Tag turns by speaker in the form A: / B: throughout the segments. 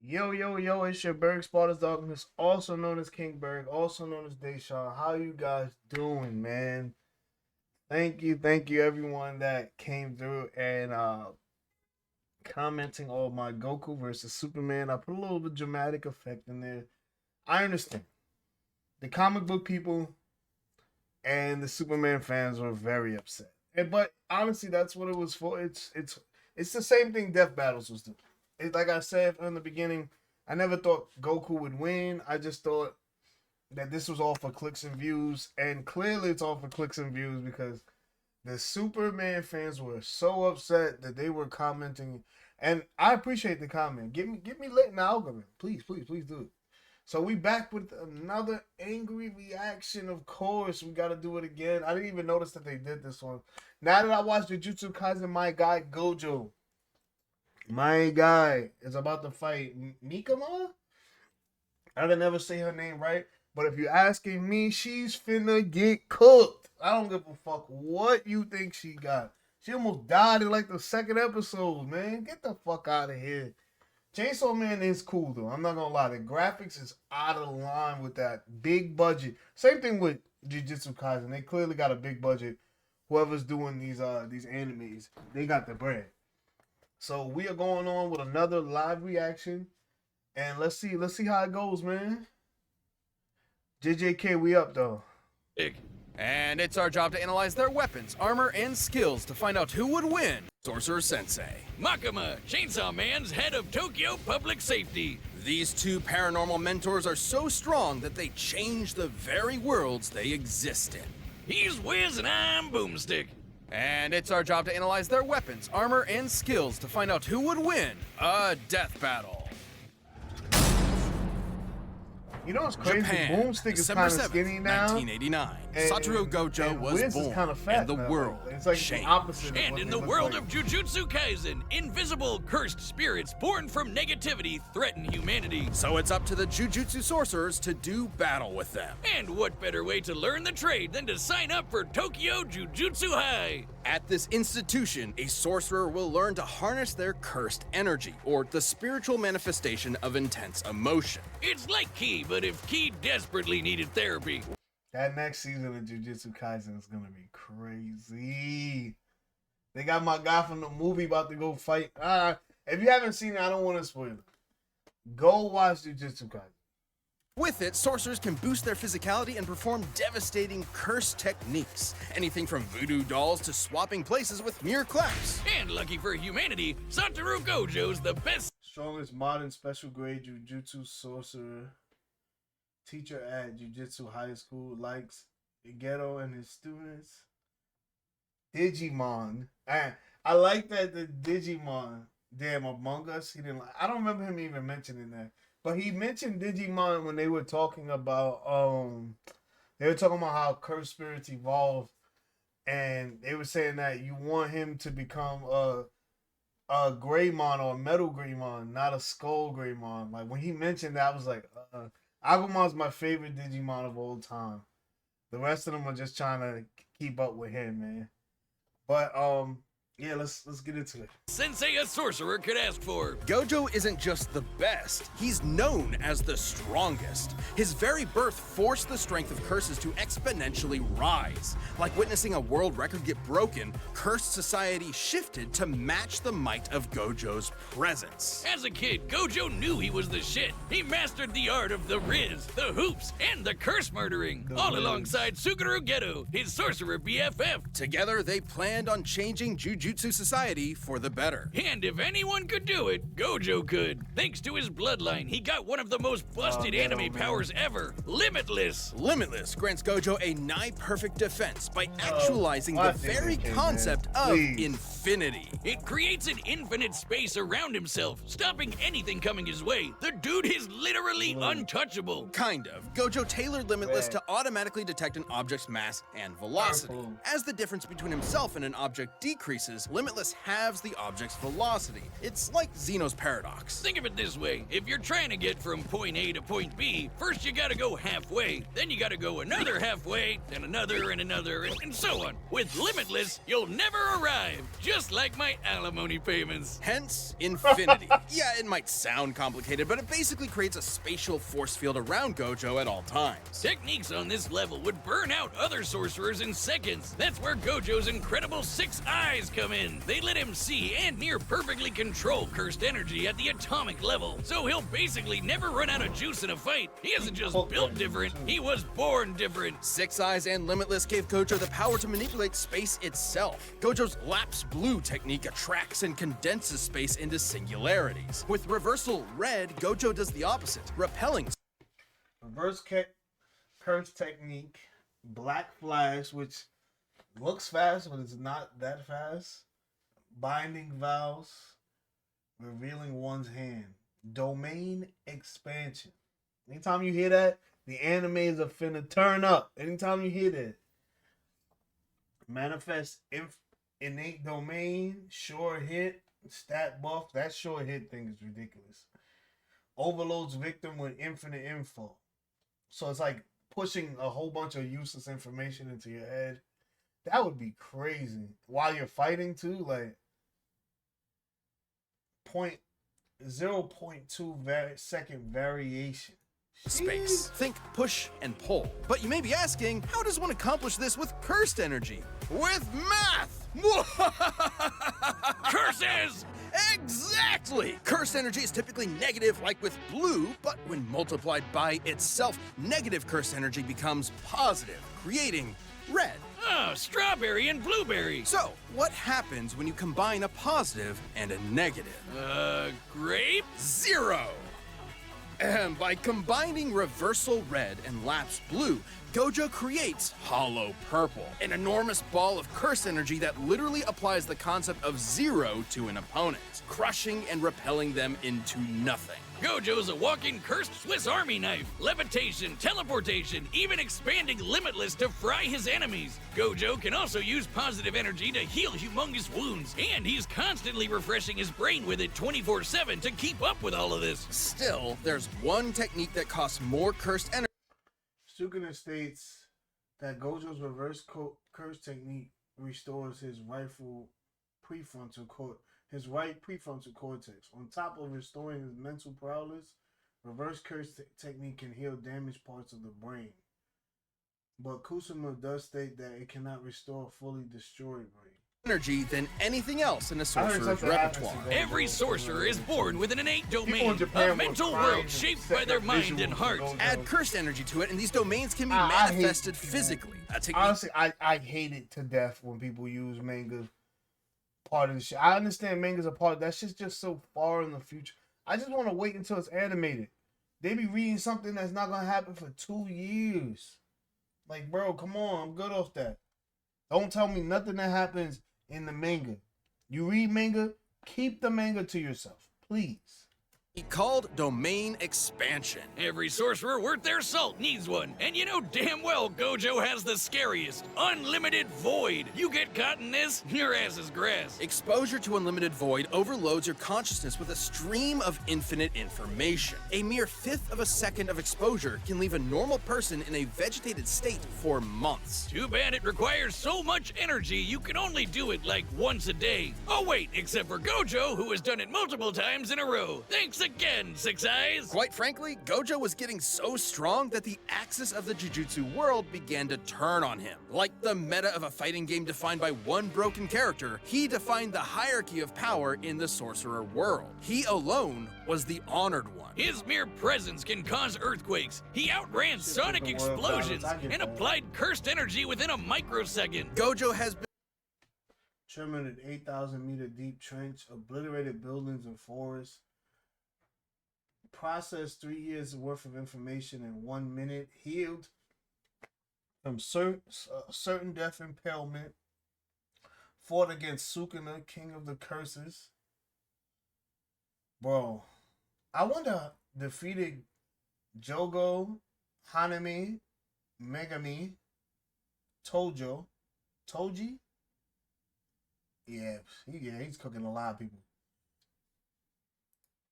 A: Yo, yo, yo, it's your Berg Sparta's Darkness, also known as King Berg, also known as Deshaun. How you guys doing, man? Thank you everyone that came through and commenting on my Goku versus Superman. I put a little bit dramatic effect in there. I understand. The comic book people and the Superman fans were very upset. But honestly, that's what it was for. It's the same thing Death Battles was doing. Like I said in the beginning, I never thought Goku would win. I just thought that this was all for clicks and views, and clearly it's all for clicks and views because the Superman fans were so upset that they were commenting, and I appreciate the comment. Get me lit in the algorithm, please, please, please do it. So we back with another angry reaction. Of course, we got to do it again. I didn't even notice that they did this one. Now that I watched Jujutsu Kaisen, my guy Gojo, my guy is about to fight Mikima. I can never say her name right, but if you're asking me, she's finna get cooked. I don't give a fuck what you think she got. She almost died in like the second episode, man. Get the fuck out of here. Chainsaw Man is cool though. I'm not gonna lie. The graphics is out of line with that big budget. Same thing with Jujutsu Kaisen. They clearly got a big budget. Whoever's doing these animes, they got the bread. So we are going on with another live reaction, and let's see how it goes, man. JJK, we up though.
B: And it's our job to analyze their weapons, armor, and skills to find out who would win. Sorcerer Sensei.
C: Makima, Chainsaw Man's head of Tokyo Public Safety.
B: These two paranormal mentors are so strong that they change the very worlds they exist in.
C: He's Wiz and I'm Boomstick.
B: And it's our job to analyze their weapons, armor, and skills to find out who would win a death battle.
A: You know what's crazy?
B: Japan,
A: Boomstick is
B: December
A: kind of
B: 7th,
A: skinny now.
B: 1989.
A: And-
B: Satoru Gojo
A: and
B: was
A: Wiz is
B: born,
A: kinda fat
B: and the
A: now.
B: world
A: It's like the
B: changed.
A: opposite. Of
C: And
A: what
C: in
A: they
C: the
A: look
C: world
A: like.
C: of Jujutsu Kaisen, invisible, cursed spirits born from negativity threaten humanity.
B: So it's up to the Jujutsu sorcerers to do battle with them.
C: And what better way to learn the trade than to sign up for Tokyo Jujutsu High?
B: At this institution, a sorcerer will learn to harness their cursed energy, or the spiritual manifestation of intense emotion.
C: It's like Ki, but if Ki desperately needed therapy.
A: That next season of Jujutsu Kaisen is gonna be crazy. They got my guy from the movie about to go fight. If you haven't seen it, I don't want to spoil it. Go watch Jujutsu Kaisen.
B: With it, sorcerers can boost their physicality and perform devastating curse techniques. Anything from voodoo dolls to swapping places with mere claps.
C: And lucky for humanity, Satoru Gojo's the best
A: Strongest modern special grade Jujutsu sorcerer. Teacher at Jujutsu High School likes Ghetto and his students. Digimon. And I like that the Digimon, damn, Among Us, he didn't like. I don't remember him even mentioning that. But he mentioned Digimon when they were talking about how cursed spirits evolve, and they were saying that you want him to become a Greymon or a Metal Greymon, not a Skull Greymon. Like when he mentioned that, I was like, Agumon's my favorite Digimon of all time. The rest of them are just trying to keep up with him, man. But yeah, let's get into it.
C: sensei a sorcerer could ask for.
B: Gojo isn't just the best, he's known as the strongest. His very birth forced the strength of curses to exponentially rise. Like witnessing a world record get broken, cursed society shifted to match the might of Gojo's presence.
C: As a kid, Gojo knew he was the shit. He mastered the art of the Riz, the hoops, and the curse murdering, all alongside Suguru Geto, his sorcerer BFF.
B: Together, they planned on changing Jujutsu society for the better.
C: And if anyone could do it, Gojo could. Thanks to his bloodline, he got one of the most busted anime powers ever, Limitless.
B: Limitless grants Gojo a nigh-perfect defense by actualizing the very concept of infinity.
C: It creates an infinite space around himself, stopping anything coming his way. The dude is literally untouchable.
B: Kind of. Gojo tailored Limitless to automatically detect an object's mass and velocity. As the difference between himself and an object decreases, curses, Limitless halves the object's velocity. It's like Zeno's paradox.
C: Think of it this way. If you're trying to get from point A to point B, first you gotta go halfway, then you gotta go another halfway, then another, and so on. With Limitless, you'll never arrive, just like my alimony payments.
B: Hence, infinity. Yeah, it might sound complicated, but it basically creates a spatial force field around Gojo at all times.
C: Techniques on this level would burn out other sorcerers in seconds. That's where Gojo's incredible 6 eyes come in. They let him see and near perfectly control cursed energy at the atomic level. So he'll basically never run out of juice in a fight. He isn't just built different, he was born different.
B: 6 Eyes and Limitless gave Gojo the power to manipulate space itself. Gojo's Lapse Blue technique attracts and condenses space into singularities. With Reversal Red, Gojo does the opposite, repelling
A: Reverse curse technique, Black Flash, which looks fast, but it's not that fast. Binding Vows, revealing one's hand. Domain expansion. Anytime you hear that, the animes are finna turn up. Anytime you hear that. Manifest innate domain, sure hit, stat buff. That sure hit thing is ridiculous. Overloads victim with infinite info. So it's like pushing a whole bunch of useless information into your head. That would be crazy. While you're fighting too, like 0.2 second variation.
B: space. Think push and pull. But you may be asking, how does one accomplish this with cursed energy? With math!
C: Curses!
B: Exactly! Cursed energy is typically negative, like with blue, but when multiplied by itself, negative cursed energy becomes positive, creating red.
C: Oh, strawberry and blueberry.
B: So, what happens when you combine a positive and a negative?
C: Grape?
B: 0! And by combining Reversal Red and Lapse Blue, Gojo creates Hollow Purple, an enormous ball of curse energy that literally applies the concept of 0 to an opponent, crushing and repelling them into nothing.
C: Gojo's a walking cursed Swiss Army knife. Levitation, teleportation, even expanding Limitless to fry his enemies. Gojo can also use positive energy to heal humongous wounds, and he's constantly refreshing his brain with it 24/7 to keep up with all of this.
B: Still, there's one technique that costs more cursed energy.
A: Sukuna states that Gojo's reverse curse technique restores his right prefrontal cortex. On top of restoring his mental prowess, reverse curse technique can heal damaged parts of the brain. But Kusama does state that it cannot restore a fully destroyed brain.
B: Energy than anything else in a sorcerer's repertoire.
C: Every sorcerer is born with an innate domain,
A: Japan
C: a mental world shaped by their mind and heart.
B: Add cursed energy to it, and these domains can be manifested physically.
A: Honestly, I hate it to death when people use manga part of the shit. I understand manga's a part. That shit's just so far in the future. I just want to wait until it's animated. They be reading something that's not gonna happen for 2 years. Like, bro, come on, I'm good off that. Don't tell me nothing that happens in the manga. You read manga, keep the manga to yourself, please.
B: Called domain expansion.
C: Every sorcerer worth their salt needs one, and you know damn well Gojo has the scariest, unlimited void. You get caught in this, your ass is grass.
B: Exposure to unlimited void overloads your consciousness with a stream of infinite information. A mere 1/5 of a second of exposure can leave a normal person in a vegetated state for months.
C: Too bad it requires so much energy you can only do it like once a day. Oh wait, except for Gojo, who has done it multiple times in a row. Thanks again, 6 Eyes.
B: Quite frankly, Gojo was getting so strong that the axis of the Jujutsu world began to turn on him. Like the meta of a fighting game defined by one broken character, he defined the hierarchy of power in the sorcerer world. He alone was the honored one.
C: His mere presence can cause earthquakes. He outran sonic explosions and applied cursed energy within a microsecond.
B: Gojo has been
A: Trimmed an 8,000-meter deep trench, obliterated buildings and forests, processed 3 years worth of information in 1 minute, healed from certain death impalement, fought against Sukuna, king of the curses. Bro, I wonder, defeated Jogo, Hanami, Megami, Toji, Yeah, he's cooking a lot of people.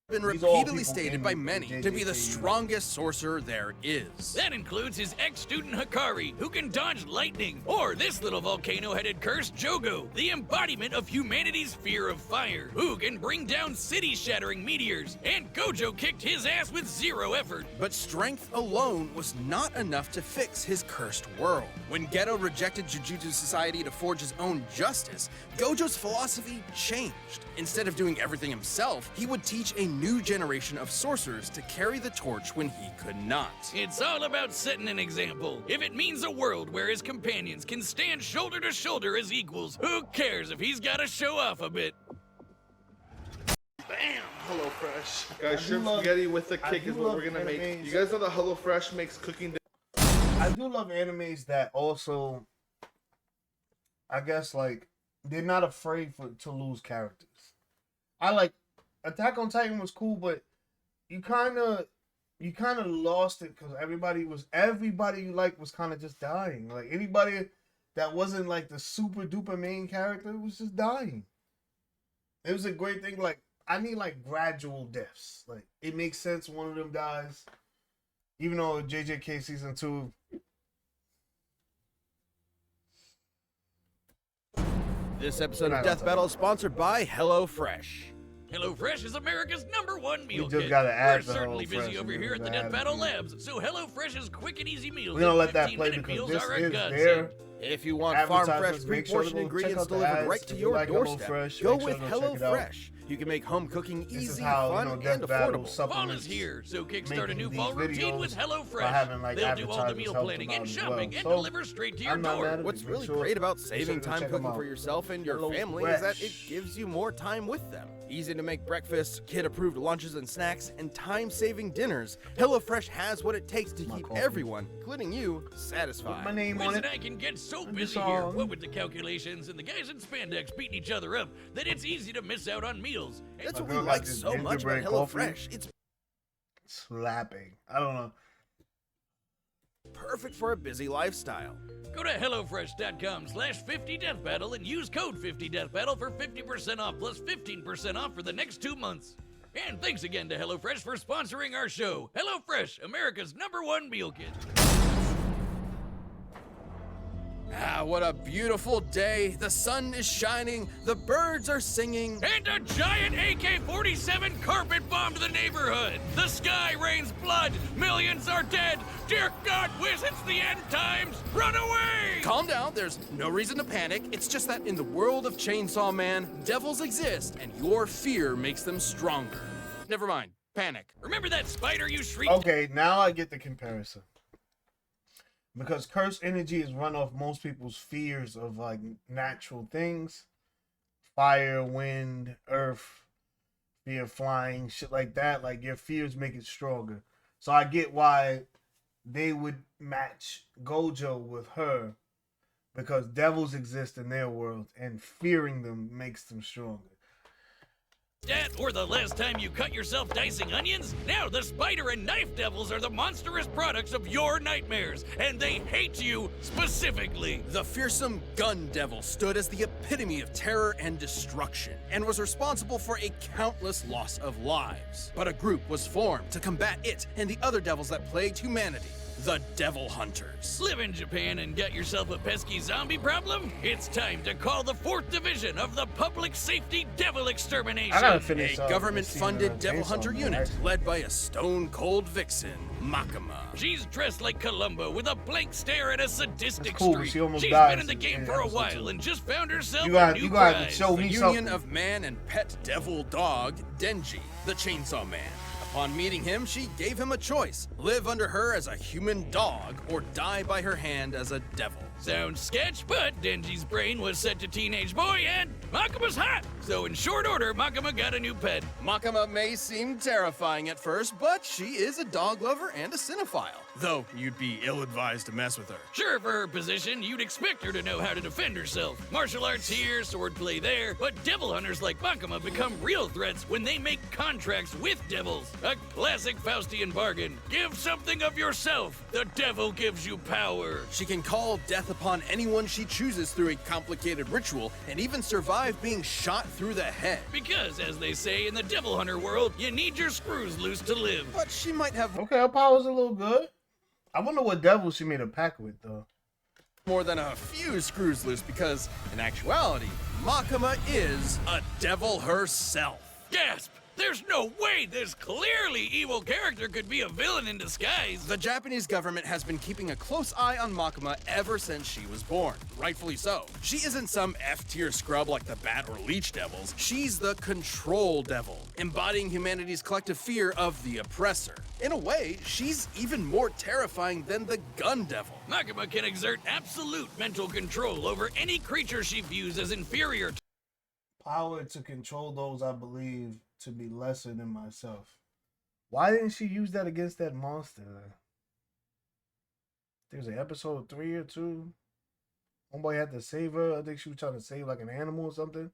B: Been
A: These all
B: repeatedly
A: people
B: stated
A: in
B: by many to be the
A: JJK.
B: strongest sorcerer there is.
C: That includes his ex-student Hikari, who can dodge lightning, or this little volcano-headed curse, Jogo, the embodiment of humanity's fear of fire, who can bring down city-shattering meteors, and Gojo kicked his ass with zero effort.
B: But strength alone was not enough to fix his cursed world. When Geto rejected Jujutsu Society to forge his own justice, Gojo's philosophy changed. Instead of doing everything himself, he would teach a new generation of sorcerers to carry the torch when he could not.
C: It's all about setting an example. If it means a world where his companions can stand shoulder to shoulder as equals, who cares if he's gotta show off a bit? Bam!
D: HelloFresh. Guys,
A: do
D: shrimp
A: love-
D: spaghetti with the
A: I
D: kick
A: do
D: is what
A: love
D: we're gonna make.
A: animes.
D: You guys know that HelloFresh makes cooking.
A: I do love animes that also, I guess, like, they're not afraid to lose characters. I like Attack on Titan was cool, but you kind of lost it because everybody you liked was kind of just dying. Like anybody that wasn't like the super duper main character was just dying. It was a great thing. Like I need like gradual deaths. Like it makes sense one of them dies, even though JJK season 2.
B: This episode of Death Battle is sponsored by HelloFresh.
C: HelloFresh is America's #1 meal
A: We just
C: kit.
A: gotta add
C: We're
A: the
C: certainly busy
A: HelloFresh.
C: over
A: We
C: here at the
A: just
C: Death
A: add
C: Battle
A: it.
C: Labs, so HelloFresh's quick and easy meals
A: We're gonna let
C: and
A: that play
C: 15-minute
A: because
C: meals
A: this
C: are a
A: is
C: godsend.
A: their
B: If you want farm fresh,
A: advertisements. Make sure to
B: pre-portioned
A: go check
B: ingredients
A: out the
B: delivered
A: ads.
B: right to
A: If you
B: your
A: like
B: doorstep,
A: HelloFresh,
B: go
A: make sure
B: with
A: to check it out.
B: HelloFresh. You can make home cooking
A: This is
B: easy,
A: how
B: fun,
A: Death
B: and
A: Battle
B: affordable.
C: Fall
A: supplements.
C: is here, so kickstart a
A: making
C: new
A: these
C: fall routine with
A: videos by
C: HelloFresh.
A: having, like,
C: They'll do all the
A: advertisements
C: meal
A: help
C: planning
A: them out
C: and
A: as
C: shopping
A: well.
C: and
A: So,
C: deliver straight to your
A: I'm not
C: door.
A: mad at
B: What's
A: Make
B: really
A: sure-
B: great about
A: make
B: saving
A: sure to
B: time
A: check
B: cooking
A: them
B: for
A: out.
B: yourself and your
A: Hello
B: family is that it
A: Fresh.
B: gives you more time with them. Easy to make breakfast, kid-approved lunches and snacks, and time-saving dinners. HelloFresh has what it takes to
A: My
B: keep
A: coffee.
B: everyone, including you,
A: Put my
B: satisfied.
A: name on
C: Wiz
A: it.
C: and I can get so
A: I'm
C: busy
A: just
C: here,
A: on.
C: what with the calculations and the guys in spandex beating each other up, that it's easy to miss out on meals.
B: That's
A: My
B: what we
A: girl got
B: like
A: this
B: so much about
A: gingerbread coffee.
B: HelloFresh. It's
A: Slapping. I don't know.
B: perfect for a busy lifestyle.
C: Go to HelloFresh.com/50deathbattle and use code 50deathbattle for 50% off plus 15% off for the next 2 months. And thanks again to HelloFresh for sponsoring our show. HelloFresh, America's #1 meal kit.
B: Ah, what a beautiful day. The sun is shining, the birds are singing.
C: And a giant AK-47 carpet bombed the neighborhood. The sky rains blood. Millions are dead. Dear God, Wiz, it's the end times. Run away!
B: Calm down, there's no reason to panic. It's just that in the world of Chainsaw Man, devils exist, and your fear makes them stronger. Never mind, panic.
C: Remember that spider you shrieked?
A: Okay, now I get the comparison. Because cursed energy is run off most people's fears of like natural things. Fire, wind, earth, fear of flying, shit like that. Like your fears make it stronger. So I get why they would match Gojo with her. Because devils exist in their world and fearing them makes them stronger.
C: That or the last time you cut yourself dicing onions? Now the spider and knife devils are the monstrous products of your nightmares, and they hate you specifically.
B: The fearsome gun devil stood as the epitome of terror and destruction, and was responsible for a countless loss of lives. But a group was formed to combat it and the other devils that plagued humanity. The Devil Hunters.
C: Live in Japan and got yourself a pesky zombie problem? It's time to call the 4th Division of the Public Safety Devil Extermination.
A: I gotta finish
B: A government-funded
A: this
B: devil
A: season of
B: hunter
A: Chainsaw
B: unit
A: Man.
B: led by a stone-cold vixen, Mikima.
C: She's dressed like Columbo with a blank stare and a sadistic
A: That's cool,
C: streak.
A: she almost
C: She's
A: dies
C: been in the game
A: in
C: for a
A: episode
C: while
A: 2.
C: and just found herself
A: You gotta-
C: a new
A: you gotta
C: prize.
A: show
B: The
A: me
B: union
A: something.
B: of man and pet devil dog, Denji, the Chainsaw Man. Upon meeting him, she gave him a choice: live under her as a human dog, or die by her hand as a devil.
C: Sounds sketch, but Denji's brain was set to teenage boy and Makima's hot. So in short order, Makima got a new pet.
B: Makima may seem terrifying at first, but she is a dog lover and a cinephile. Though you'd be ill-advised to mess with her.
C: Sure, for her position, you'd expect her to know how to defend herself. Martial arts here, swordplay there, but devil hunters like Makima become real threats when they make contracts with devils. A classic Faustian bargain. Give something of yourself. The devil gives you power.
B: She can call death upon anyone she chooses through a complicated ritual and even survive being shot through the head.
C: Because, as they say in the devil hunter world, you need your screws loose to live.
B: But she might have
A: Okay, her power's a little good. I wonder what devil she made a pact with, though.
B: more than a few screws loose because, in actuality, Makima is a devil herself.
C: Gasp! There's no way this clearly evil character could be a villain in disguise.
B: The Japanese government has been keeping a close eye on Makima ever since she was born. Rightfully so. She isn't some F-tier scrub like the Bat or Leech Devils. She's the Control Devil, embodying humanity's collective fear of the oppressor. In a way, she's even more terrifying than the Gun Devil.
C: Makima can exert absolute mental control over any creature she views as inferior to.
A: Power to control those I believe to be lesser than myself. Why didn't she use that against that monster? There's an episode 3 or 2. Homeboy had to save her. I think she was trying to save like an animal or something.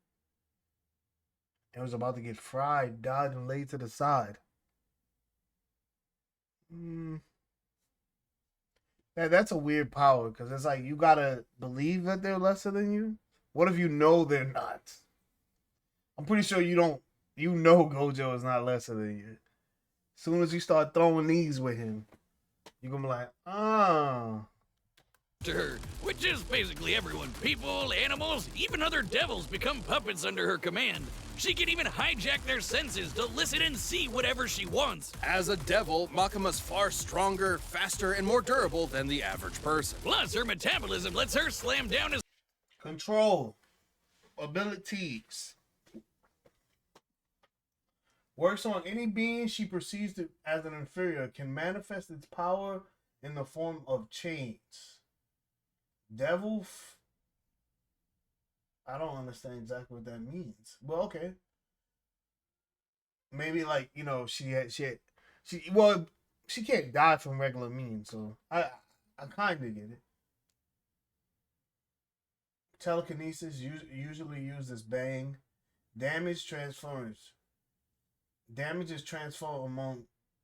A: And was about to get fried, died, and laid to the side. Yeah, that's a weird power because it's like you gotta believe that they're lesser than you. What if you know they're not? I'm pretty sure you don't. You know Gojo is not lesser than you. As soon as you start throwing these with him, you're gonna be like,
C: To her, which is basically everyone. People, animals, even other devils become puppets under her command. She can even hijack their senses to listen and see whatever she wants.
B: As a devil, Makima's far stronger, faster, and more durable than the average person.
C: Plus, her metabolism lets her slam down as
A: control abilities. Works on any being she perceives as an inferior, can manifest its power in the form of chains. Devil. I don't understand exactly what that means. Well, okay. Maybe like, you know, she can't die from regular means, so I kind of get it. Telekinesis usually used as bang. Damage transference. Damage is transferred among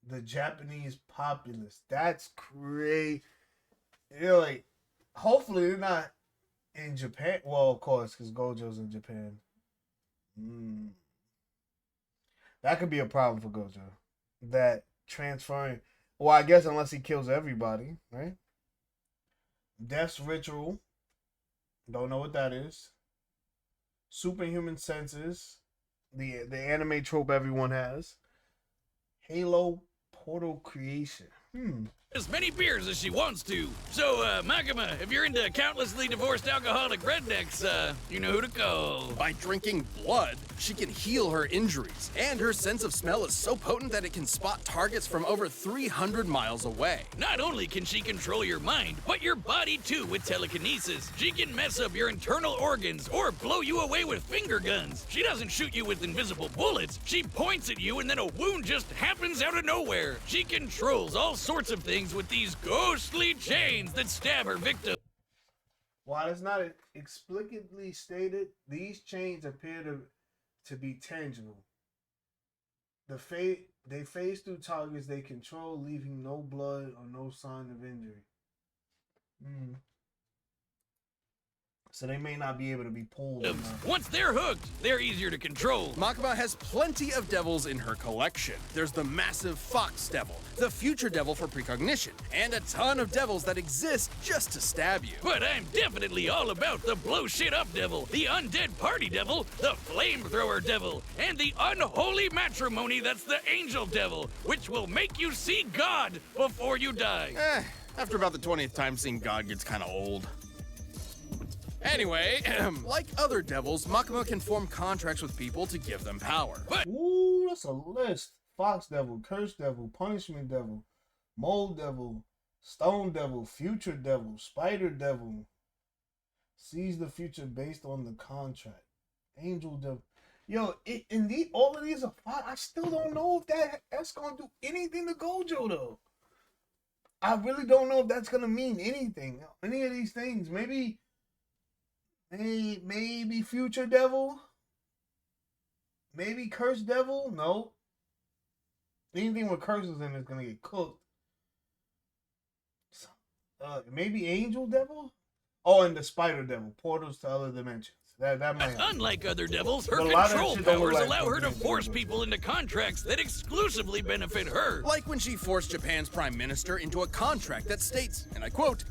A: the Japanese populace. That's great. You're like, hopefully they're not in Japan. Well, of course, because Gojo's in Japan. That could be a problem for Gojo. That transferring. Well, I guess unless he kills everybody, right? Death's ritual. Don't know what that is. Superhuman senses. The anime trope everyone has. Halo portal creation.
C: as many beers as she wants to. So, Makima, if you're into countlessly divorced alcoholic rednecks, you know who to call.
B: By drinking blood, she can heal her injuries, and her sense of smell is so potent that it can spot targets from over 300 miles away.
C: Not only can she control your mind, but your body too with telekinesis. She can mess up your internal organs or blow you away with finger guns. She doesn't shoot you with invisible bullets. She points at you and then a wound just happens out of nowhere. She controls all sorts of things with these ghostly chains that stab her victim.
A: While it's not explicitly stated, these chains appear to be tangible. They phase through targets they control, leaving no blood or no sign of injury. So they may not be able to be pulled.
C: Once they're hooked, they're easier to control.
B: Makima has plenty of devils in her collection. There's the massive Fox Devil, the Future Devil for precognition, and a ton of devils that exist just to stab you.
C: But I'm definitely all about the blow shit up devil, the undead party devil, the flamethrower devil, and the unholy matrimony that's the angel devil, which will make you see God before you die.
B: After about the 20th time, seeing God gets kind of old. Anyway, like other devils, Makima can form contracts with people to give them power.
A: Ooh, that's a list. Fox Devil, Curse Devil, Punishment Devil, Mold Devil, Stone Devil, Future Devil, Spider Devil. Sees the future based on the contract. Angel Devil. Yo, all of these are fine. I still don't know if that's gonna do anything to Gojo though. I really don't know if that's gonna mean anything. Any of these things. Maybe Future Devil. Maybe Cursed Devil. No. Anything with curses in it is gonna get cooked. Maybe Angel Devil. Oh, and the Spider Devil. Portals to other dimensions. That might happen.
C: Unlike other devils, her
A: But a lot of
C: control
A: shit don't look
C: powers
A: like
C: allow her to
A: something
C: force
A: Gojo
C: people into contracts that exclusively benefit her.
B: Like when she forced Japan's prime minister into a contract that states, and I quote,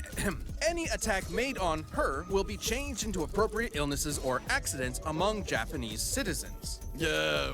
B: any attack made on her will be changed into appropriate illnesses or accidents among Japanese citizens.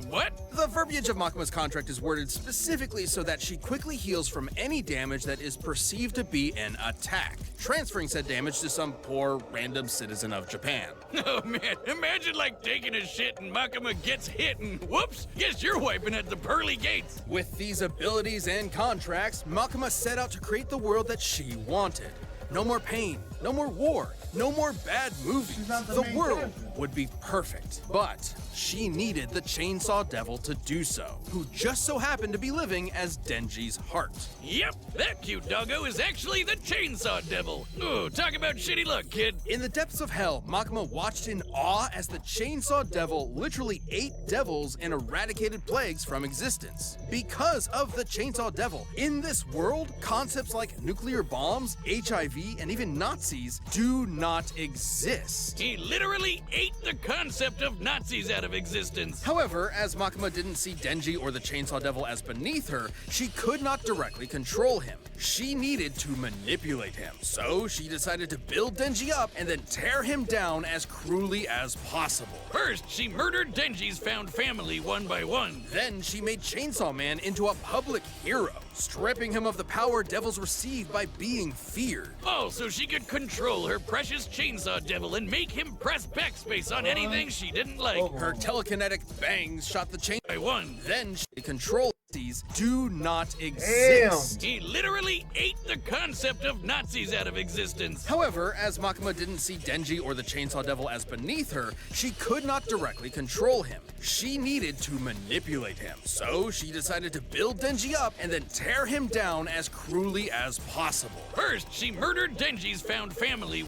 C: What?
B: The verbiage of Makima's contract is worded specifically so that she quickly heals from any damage that is perceived to be an attack, transferring said damage to some poor random citizen of Japan.
C: Oh man, imagine like taking a shit and Makima gets hit and whoops, guess you're wiping at the pearly gates.
B: With these abilities and contracts, Makima set out to create the world that she wanted. No more pain, no more war, no more bad movies.
A: She's not the
B: The
A: main
B: world
A: character.
B: would be perfect. But she needed the Chainsaw Devil to do so, who just so happened to be living as Denji's heart.
C: Yep, that cute doggo is actually the Chainsaw Devil. Oh, talk about shitty luck, kid.
B: In the depths of hell, Makima watched in awe as the Chainsaw Devil literally ate devils and eradicated plagues from existence. Because of the Chainsaw Devil, in this world, concepts like nuclear bombs, HIV, and even Nazis do not exist.
C: He literally ate the concept of Nazis out of existence.
B: However, as Makima didn't see Denji or the Chainsaw Devil as beneath her, she could not directly control him. She needed to manipulate him. So she decided to build Denji up and then tear him down as cruelly as possible.
C: First, she murdered Denji's found family one by one.
B: Then she made Chainsaw Man into a public hero, stripping him of the power devils receive by being feared.
C: Oh, so she could control her precious Chainsaw Devil and make him press backspace on anything she didn't like.
B: Her telekinetic bangs shot the chain
C: By one.
B: Then she controlled Nazis do not exist.
C: He literally ate the concept of Nazis out of existence.
B: However, as Makima didn't see Denji or the Chainsaw Devil as beneath her, she could not directly control him. She needed to manipulate him. So she decided to build Denji up and then tear him down as cruelly as possible.
C: First, she murdered Denji's found family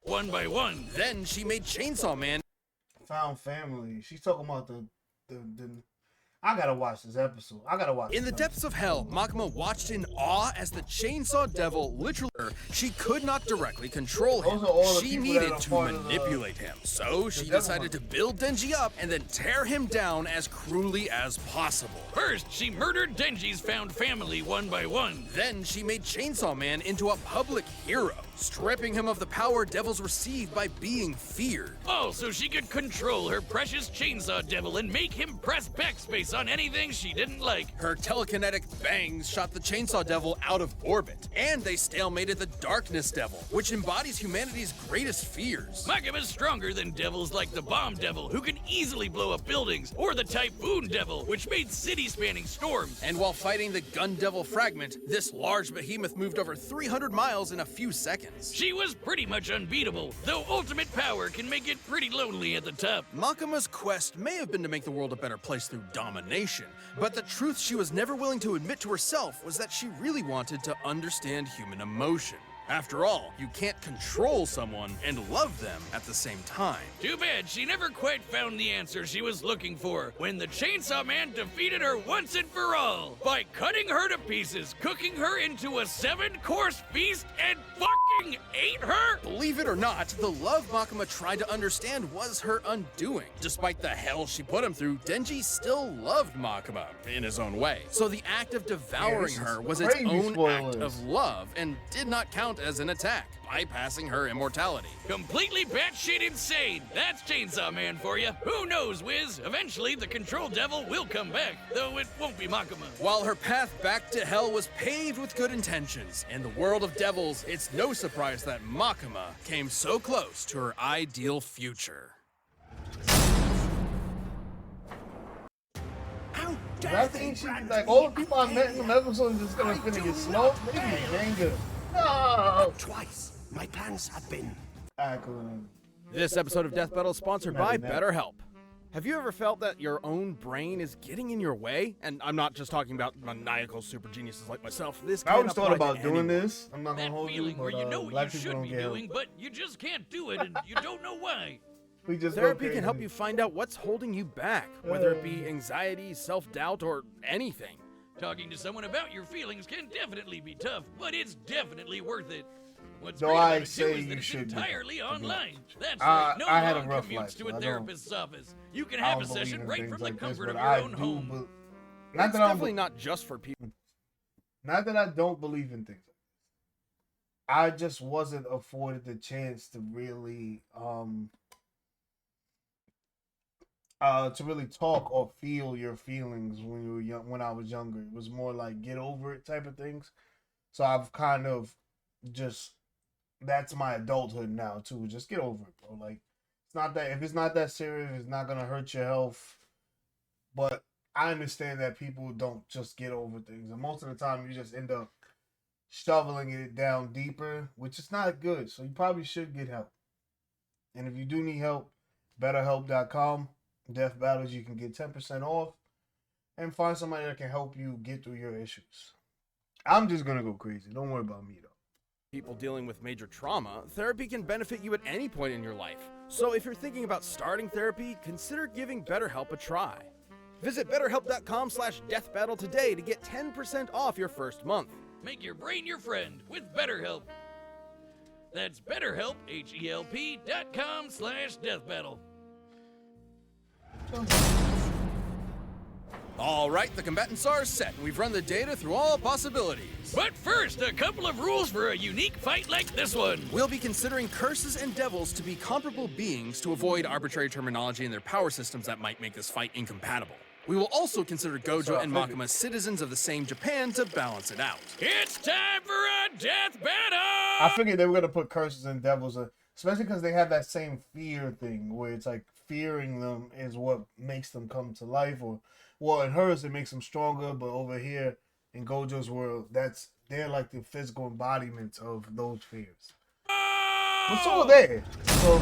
C: one by one.
B: Then she made Chainsaw Man
A: Found family. She's talking about the I gotta watch this episode. I gotta watch
B: in the
A: this
B: depths of hell. Makima watched in awe as the Chainsaw Devil literally. She could not directly control him.
A: Those are all the
B: She
A: people that
B: needed
A: are
B: to
A: part of the-
B: manipulate him. So she
A: devil
B: decided to
A: hunter.
B: build Denji up and then tear him down as cruelly as possible.
C: First, she murdered Denji's found family one by one.
B: Then she made Chainsaw Man into a public hero, stripping him of the power devils receive by being feared.
C: Oh, so she could control her precious Chainsaw Devil and make him press backspace on anything she didn't like.
B: Her telekinetic bangs shot the Chainsaw Devil out of orbit, and they stalemated the Darkness Devil, which embodies humanity's greatest fears.
C: Makima's stronger than devils like the Bomb Devil, who can easily blow up buildings, or the Typhoon Devil, which made city-spanning storms.
B: And while fighting the Gun Devil fragment, this large behemoth moved over 300 miles in a few seconds.
C: She was pretty much unbeatable, though ultimate power can make it pretty lonely at the top.
B: Makima's quest may have been to make the world a better place through domination, but the truth she was never willing to admit to herself was that she really wanted to understand human emotion. After all, you can't control someone and love them at the same time.
C: Too bad she never quite found the answer she was looking for when the Chainsaw Man defeated her once and for all by cutting her to pieces, cooking her into a 7-course feast, and fucking ate her?
B: Believe it or not, the love Makima tried to understand was her undoing. Despite the hell she put him through, Denji still loved Makima in his own way. So the act of devouring
A: this is
B: her was its
A: crazy
B: own
A: spoilers.
B: act of love and did not count as an attack, bypassing her immortality.
C: Completely batshit insane. That's Chainsaw Man for you. Who knows, Wiz? Eventually, the Control Devil will come back, though it won't be Makima.
B: While her path back to hell was paved with good intentions, in the world of devils, it's no surprise that Makima came so close to her ideal future.
A: I think she like all the people I met in the episode is just gonna get smoked. They be dang good. No.
E: Twice. My plans have been.
A: Alright, cool.
B: This episode of Death Battle is sponsored by
A: Never.
B: BetterHelp. Have you ever felt that your own brain is getting in your way? And I'm not just talking about maniacal super geniuses like myself. This
A: I
B: can
A: always thought
B: apply to
A: about doing
B: anyone.
A: this. I'm not gonna
C: That
A: hold you,
C: feeling where
A: but
C: you know what
A: black
C: you
A: people
C: should
A: don't
C: be
A: get help.
C: doing, but you just can't do it and you don't know why.
A: We just go
B: Therapy can help
A: crazy.
B: you find out what's holding you back, whether it be anxiety, self-doubt, or anything.
C: Talking to someone about your feelings can definitely be tough, but it's definitely worth it. What's
A: Though
C: great
A: I
C: about it too
A: say
C: is that
A: you
C: it's
A: should be,
C: entirely
A: to be honest
C: online.
A: with you.
C: That's right, no
A: I had a
C: long
A: rough
C: commutes
A: life,
C: to
A: so
C: a
A: I don't-
C: therapist's office. You can
A: I
C: have
A: don't
C: a
A: believe
C: session
A: in
C: right
A: things
C: from the
A: like this,
C: comfort
A: but
C: of your
A: I
C: own
A: do
C: home.
A: not
B: It's
A: that I don't
B: definitely not just for people.
A: Not that I don't believe in things. I just wasn't afforded the chance to really talk or feel your feelings when you were young. When I was younger, it was more like get over it type of things. So I've kind of just that's my adulthood now too. Just get over it, bro. Like it's not that if it's not that serious, it's not gonna hurt your health. But I understand that people don't just get over things, and most of the time you just end up shoveling it down deeper, which is not good. So you probably should get help. And if you do need help, BetterHelp.com, Death Battles, you can get 10% off and find somebody that can help you get through your issues. I'm just gonna go crazy. Don't worry about me though.
B: People dealing with major trauma, therapy can benefit you at any point in your life. So if you're thinking about starting therapy, consider giving BetterHelp a try. Visit betterhelp.com/deathbattle today to get 10% off your first month.
C: Make your brain your friend with BetterHelp. That's BetterHelp, HELP.com/deathbattle.
B: All right, the combatants are set. We've run the data through all possibilities.
C: But first, a couple of rules for a unique fight like this one.
B: We'll be considering curses and devils to be comparable beings to avoid arbitrary terminology in their power systems that might make this fight incompatible. We will also consider Gojo and Makima citizens of the same Japan to balance it out.
C: It's time for a death battle!
A: I figured they were gonna put curses and devils, especially because they have that same fear thing where it's like fearing them is what makes them come to life, or well, in hers it makes them stronger, but over here in Gojo's world, they're like the physical embodiments of those fears. But so are they. So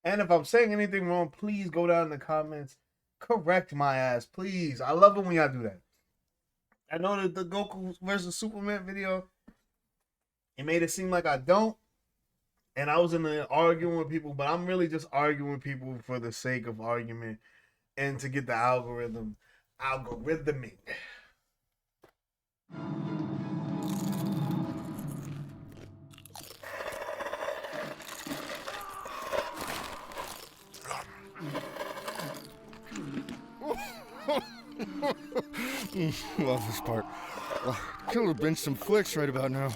A: and if I'm saying anything wrong, please go down in the comments. Correct my ass, please. I love it when y'all do that. I know that the Goku versus Superman video, it made it seem like I don't. And I was in there arguing with people, but I'm really just arguing with people for the sake of argument and to get the algorithmic.
E: Love this part. Could have been some flicks right about now.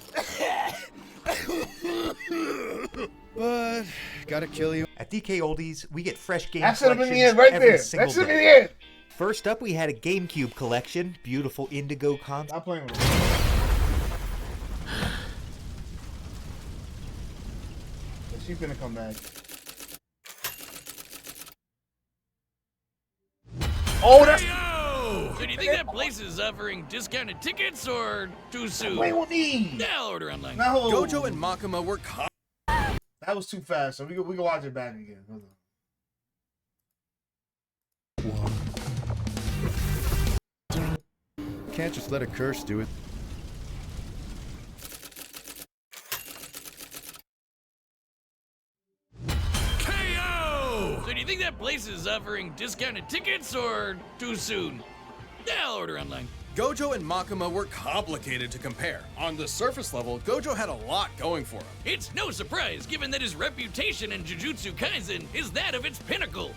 E: But gotta kill you.
F: At DK Oldies, we get fresh game
A: That should have been the
F: collections
A: end right
F: every
A: there.
F: single
A: That should have been
F: day.
A: the end.
F: First up, we had a GameCube collection, beautiful indigo console.
A: Stop playing with it. She's gonna come back. Oh, that's
C: Yo! So do you think that place is offering discounted tickets or too soon?
A: play with me.
C: I'll order online.
A: No,
B: Gojo and Makima were
A: that was too fast. So we can watch it back again. Hold on.
E: Can't just let a curse do it.
C: KO! So do you think that place is offering discounted tickets or too soon? I'll order online.
B: Gojo and Makima were complicated to compare. On the surface level, Gojo had a lot going for him.
C: It's no surprise given that his reputation in Jujutsu Kaisen is that of its pinnacle.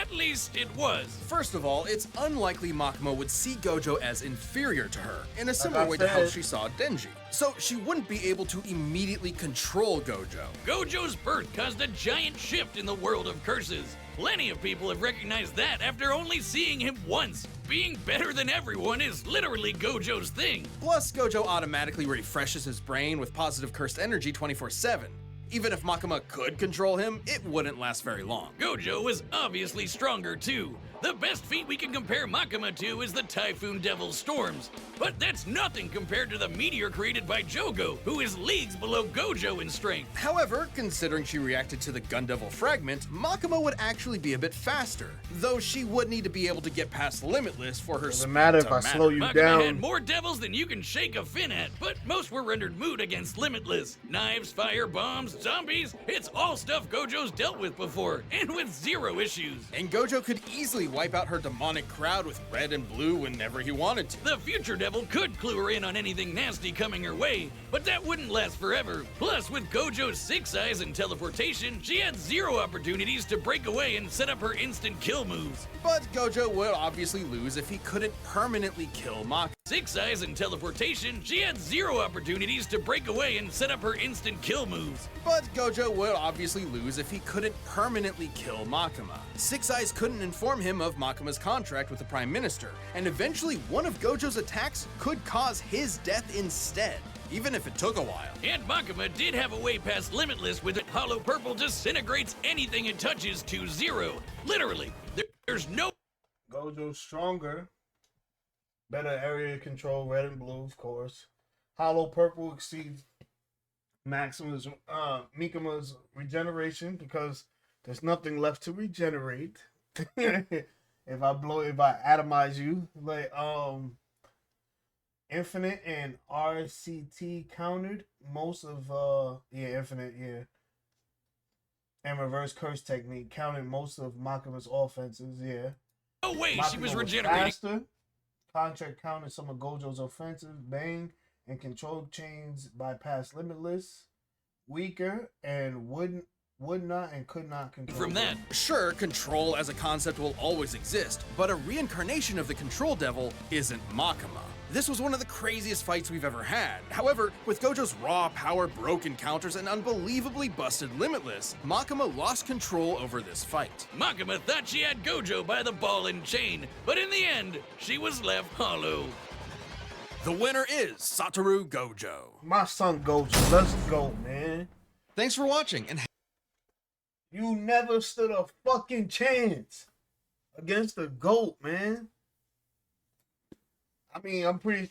C: At least it was.
B: First of all, it's unlikely Makima would see Gojo as inferior to her, in a similar
A: I
B: way to how
A: said.
B: she saw Denji. So she wouldn't be able to immediately control Gojo.
C: Gojo's birth caused a giant shift in the world of curses. Plenty of people have recognized that after only seeing him once. Being better than everyone is literally Gojo's thing.
B: Plus, Gojo automatically refreshes his brain with positive cursed energy 24/7. Even if Makima could control him, it wouldn't last very long.
C: Gojo was obviously stronger too. The best feat we can compare Makima to is the Typhoon Devil Storms, but that's nothing compared to the meteor created by Jogo, who is leagues below Gojo in strength.
B: However, considering she reacted to the Gun Devil fragment, Makima would actually be a bit faster, though she would need to be able to get past Limitless for her
A: Doesn't
B: speed
A: matter if
B: to
A: I slow you
C: Makima
A: down.
C: had more devils than you can shake a fin at, but most were rendered moot against Limitless. Knives, fire, bombs, zombies, it's all stuff Gojo's dealt with before, and with zero issues.
B: And Gojo could easily wipe out her demonic crowd with red and blue whenever he wanted to.
C: The future devil could clue her in on anything nasty coming her way, but that wouldn't last forever. Plus, with Gojo's 6 eyes and teleportation, she had zero opportunities to break away and set up her instant kill moves.
B: But Gojo would obviously lose if he couldn't permanently kill Makima.
C: 6 eyes and teleportation, she had zero opportunities to break away and set up her instant kill moves.
B: But Gojo would obviously lose if he couldn't permanently kill Makima. Six Eyes couldn't inform him of Makima's contract with the Prime Minister, and eventually one of Gojo's attacks could cause his death instead, even if it took a while.
C: And Makima did have a way past Limitless with it. Hollow Purple disintegrates anything it touches to zero. Literally, there's no...
A: Gojo's stronger. Better area control, red and blue, of course. Hollow Purple exceeds Mikima's regeneration because there's nothing left to regenerate. if I atomize you, like Infinite and RCT countered most of Infinite, and reverse curse technique counted most of Makima's offenses,
C: No way
A: Makima
C: she was
A: was
C: regenerating.
A: faster. Contract countered some of Gojo's offensive. Bang and control chains bypass Limitless. Weaker and would not and could not control.
C: From that,
B: Sure, control as a concept will always exist, but a reincarnation of the Control Devil isn't Makima. This was one of the craziest fights we've ever had. However, with Gojo's raw power, broken counters, and unbelievably busted Limitless, Makima lost control over this fight.
C: Makima thought she had Gojo by the ball and chain, but in the end, she was left hollow.
B: The winner is Satoru Gojo.
A: My son Gojo, let's go, man.
B: Thanks for watching, and
A: You never stood a fucking chance against the GOAT, man. I mean, I'm pretty...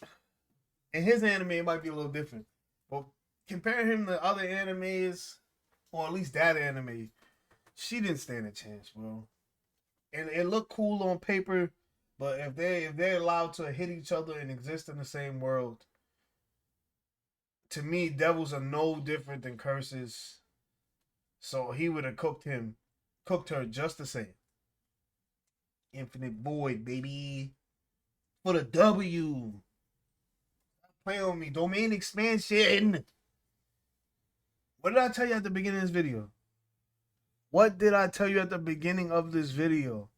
A: In his anime, it might be a little different. But comparing him to other animes, or at least that anime, she didn't stand a chance, bro. And it looked cool on paper, but if they're allowed to hit each other and exist in the same world, to me, devils are no different than curses. So he would have cooked her just the same. Infinite Void, baby. For the W. Play on me. Domain expansion. What did I tell you at the beginning of this video? What did I tell you at the beginning of this video?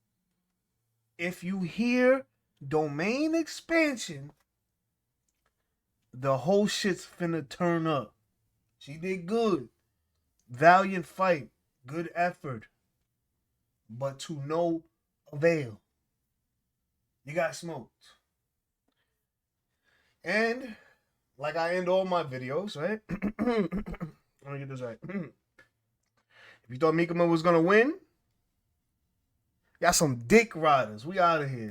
A: If you hear domain expansion, the whole shit's finna turn up. She did good. Valiant fight. Good effort. But to no avail. You got smoked. And like I end all my videos, right? Let me get this right. If you thought Mikima was gonna win, y'all some dick riders. We out of here.